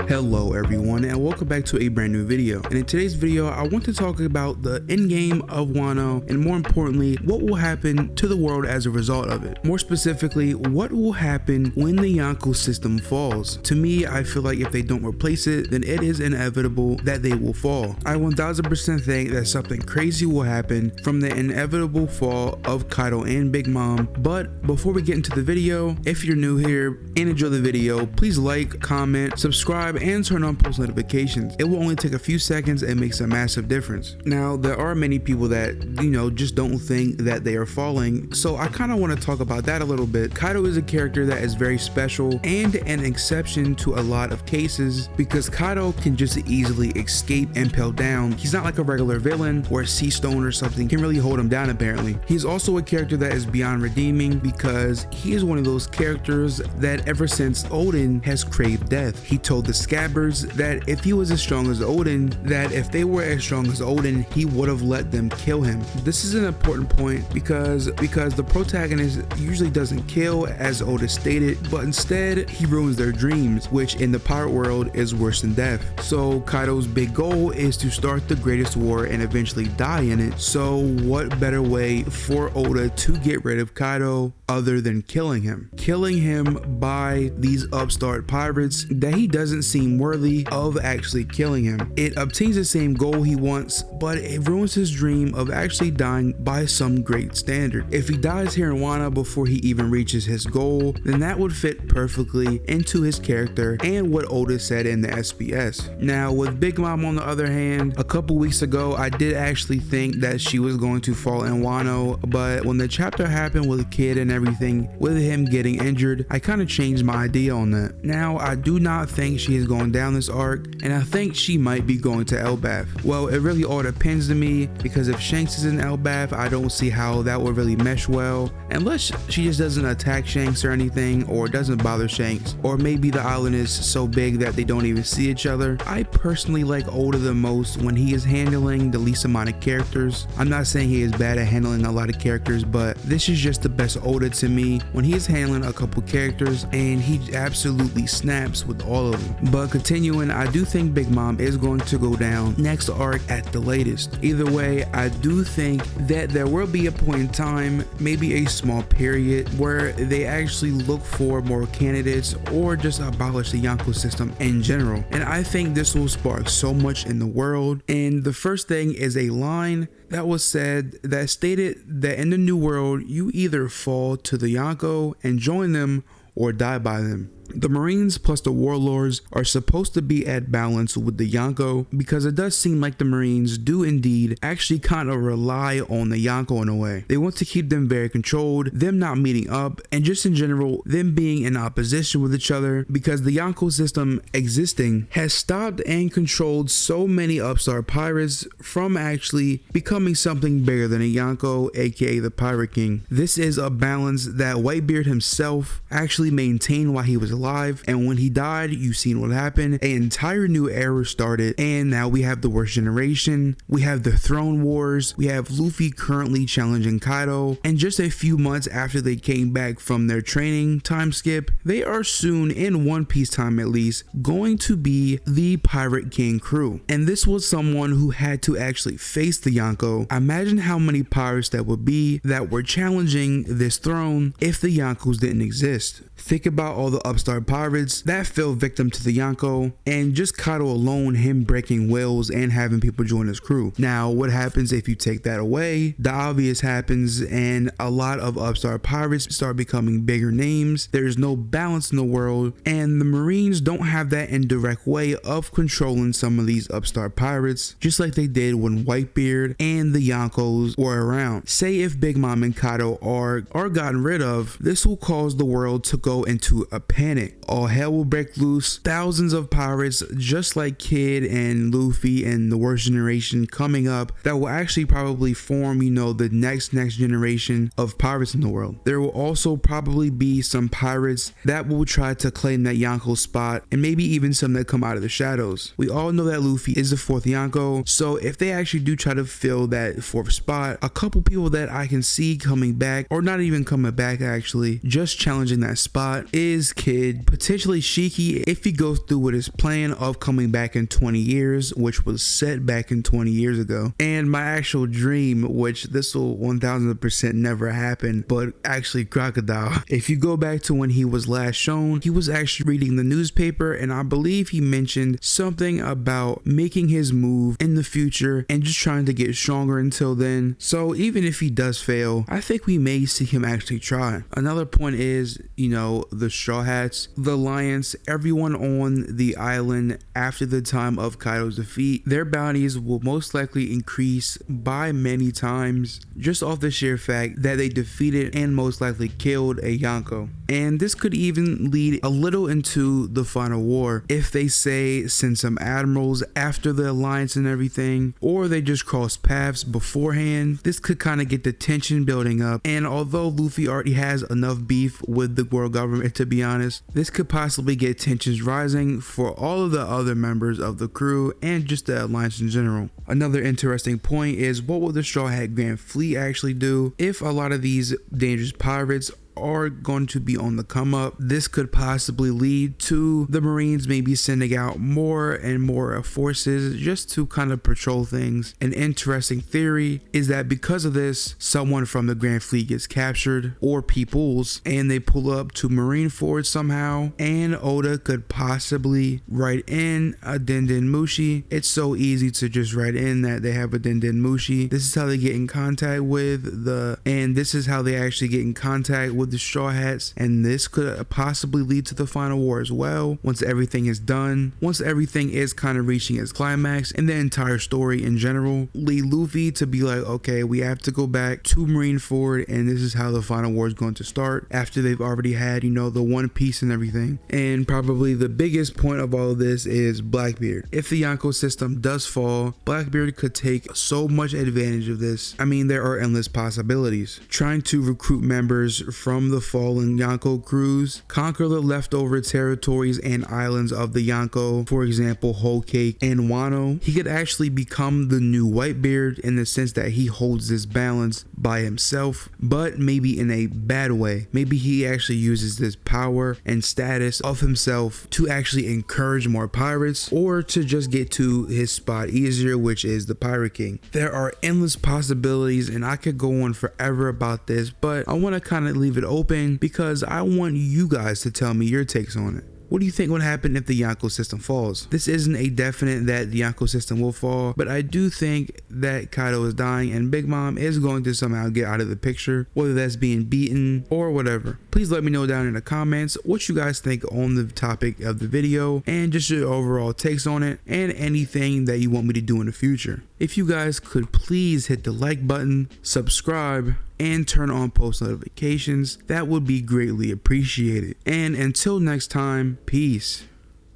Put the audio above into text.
Hello everyone, and welcome back to a brand new video. And in today's video I want to talk about the endgame of Wano, and more importantly, what will happen to the world as a result of it. More specifically, what will happen when the Yonko system falls. To me, I feel like if they don't replace it, then it is inevitable that they will fall. I 1000% think that something crazy will happen from the inevitable fall of Kaido and Big Mom. But before we get into the video, if you're new here and enjoy the video, please like, comment, subscribe, and turn on post notifications. It will only take a few seconds and makes a massive difference. Now, there are many people that, just don't think that they are falling, so I kind of want to talk about that a little bit. Kaido is a character that is very special and an exception to a lot of cases because Kaido can just easily escape and peel down. He's not like a regular villain or a sea stone or something can really hold him down apparently. He's also a character that is beyond redeeming because he is one of those characters that ever since Odin has craved death. He told the Scabbers that if he was as strong as Odin, that if they were as strong as Odin, he would have let them kill him. This is an important point because the protagonist usually doesn't kill as Oda stated, but instead he ruins their dreams, which in the pirate world is worse than death. So Kaido's big goal is to start the greatest war and eventually die in it. So what better way for Oda to get rid of Kaido other than killing him? Killing him by these upstart pirates that he doesn't seem worthy of actually killing him. It obtains the same goal he wants, but it ruins his dream of actually dying by some great standard. If he dies here in Wano before he even reaches his goal, then that would fit perfectly into his character and what Oda said in the SBS. Now with Big Mom on the other hand, a couple weeks ago I did actually think that she was going to fall in Wano, but when the chapter happened with the kid and everything, with him getting injured, I kind of changed my idea on that. Now I do not think she is going down this arc, and I think she might be going to Elbaf. Well, it really all depends to me because if Shanks is in Elbaf, I don't see how that would really mesh well, unless she just doesn't attack Shanks or anything, or doesn't bother Shanks, or maybe the island is so big that they don't even see each other. I personally like Oda the most when he is handling the least amount of characters. I'm not saying he is bad at handling a lot of characters, but this is just the best Oda to me when he is handling a couple characters and he absolutely snaps with all of them. But continuing, I do think Big Mom is going to go down next arc at the latest. Either way, I do think that there will be a point in time, maybe a small period, where they actually look for more candidates or just abolish the Yonko system in general. And I think this will spark so much in the world. And the first thing is a line that was said that stated that in the new world, you either fall to the Yonko and join them or die by them. The Marines plus the Warlords are supposed to be at balance with the Yonko because it does seem like the Marines do indeed actually kind of rely on the Yonko in a way. They want to keep them very controlled, them not meeting up, and just in general, them being in opposition with each other because the Yonko system existing has stopped and controlled so many upstart pirates from actually becoming something bigger than a Yonko, aka the Pirate King. This is a balance that Whitebeard himself actually maintained while he was alive, and when he died, you've seen what happened. An entire new era started, and now we have the worst generation, we have the throne wars, we have Luffy currently challenging Kaido, and just a few months after they came back from their training time skip, they are soon, in One Piece time at least, going to be the Pirate King crew. And this was someone who had to actually face the Yonko. Imagine how many pirates that would be that were challenging this throne if the Yonkos didn't exist. Think about all the upstart pirates that fell victim to the Yonko, and just Kaido alone, him breaking wills and having people join his crew. Now what happens if you take that away? The obvious happens, and a lot of upstart pirates start becoming bigger names. There's no balance in the world, and the Marines don't have that indirect way of controlling some of these upstart pirates, just like they did when Whitebeard and the Yonkos were around. Say if Big Mom and Kaido are gotten rid of, this will cause the world to go into a panic. All hell will break loose. Thousands of pirates, just like Kid and Luffy and the worst generation coming up, that will actually probably form, the next generation of pirates in the world. There will also probably be some pirates that will try to claim that Yonko spot, and maybe even some that come out of the shadows. We all know that Luffy is the fourth Yonko, so if they actually do try to fill that fourth spot, a couple people that I can see coming back, or not even coming back actually, just challenging that spot is Kid defeated potentially Shiki if he goes through with his plan of coming back in 20 years, which was set back in 20 years ago. And my actual dream, which this will 1000% never happen, but actually Crocodile. If you go back to when he was last shown, he was actually reading the newspaper, and I believe he mentioned something about making his move in the future and just trying to get stronger until then. So even if he does fail, I think we may see him actually try. Another point is, the Straw Hats, the Alliance, everyone on the island after the time of Kaido's defeat, their bounties will most likely increase by many times just off the sheer fact that they defeated and most likely killed a Yonko. And this could even lead a little into the final war if they say send some admirals after the alliance and everything, or they just cross paths beforehand. This could kind of get the tension building up, and although Luffy already has enough beef with the world government, to be honest, this could possibly get tensions rising for all of the other members of the crew and just the alliance in general. Another interesting point is, what will the Straw Hat Grand Fleet actually do if a lot of these dangerous pirates are going to be on the come up? This could possibly lead to the Marines maybe sending out more and more forces just to kind of patrol things. An interesting theory is that because of this, someone from the Grand Fleet gets captured, or peoples, and they pull up to Marineford somehow, and Oda could possibly write in a Denden Mushi. It's so easy to just write in that they have a Denden Mushi. This is how they get in contact with this is how they actually get in contact with the Straw Hats, and this could possibly lead to the final war as well. Once everything is done, once everything is kind of reaching its climax, and the entire story in general, lead Luffy to be like, okay, we have to go back to Marineford, and this is how the final war is going to start after they've already had, the One Piece and everything. And probably the biggest point of all of this is Blackbeard. If the Yonko system does fall, Blackbeard could take so much advantage of this. I mean, there are endless possibilities. Trying to recruit members from the fallen Yonko crews, conquer the leftover territories and islands of the Yonko, for example Whole Cake and Wano. He could actually become the new Whitebeard in the sense that he holds this balance by himself, but maybe in a bad way. Maybe he actually uses this power and status of himself to actually encourage more pirates, or to just get to his spot easier, which is the Pirate King. There are endless possibilities, and I could go on forever about this, but I want to kind of leave it open because I want you guys to tell me your takes on it. What do you think would happen if the Yonko system falls? This isn't a definite that the Yonko system will fall, but I do think that Kaido is dying and Big Mom is going to somehow get out of the picture, whether that's being beaten or whatever. Please let me know down in the comments what you guys think on the topic of the video and just your overall takes on it, and anything that you want me to do in the future. If you guys could please hit the like button, subscribe, and turn on post notifications, that would be greatly appreciated. And until next time, peace.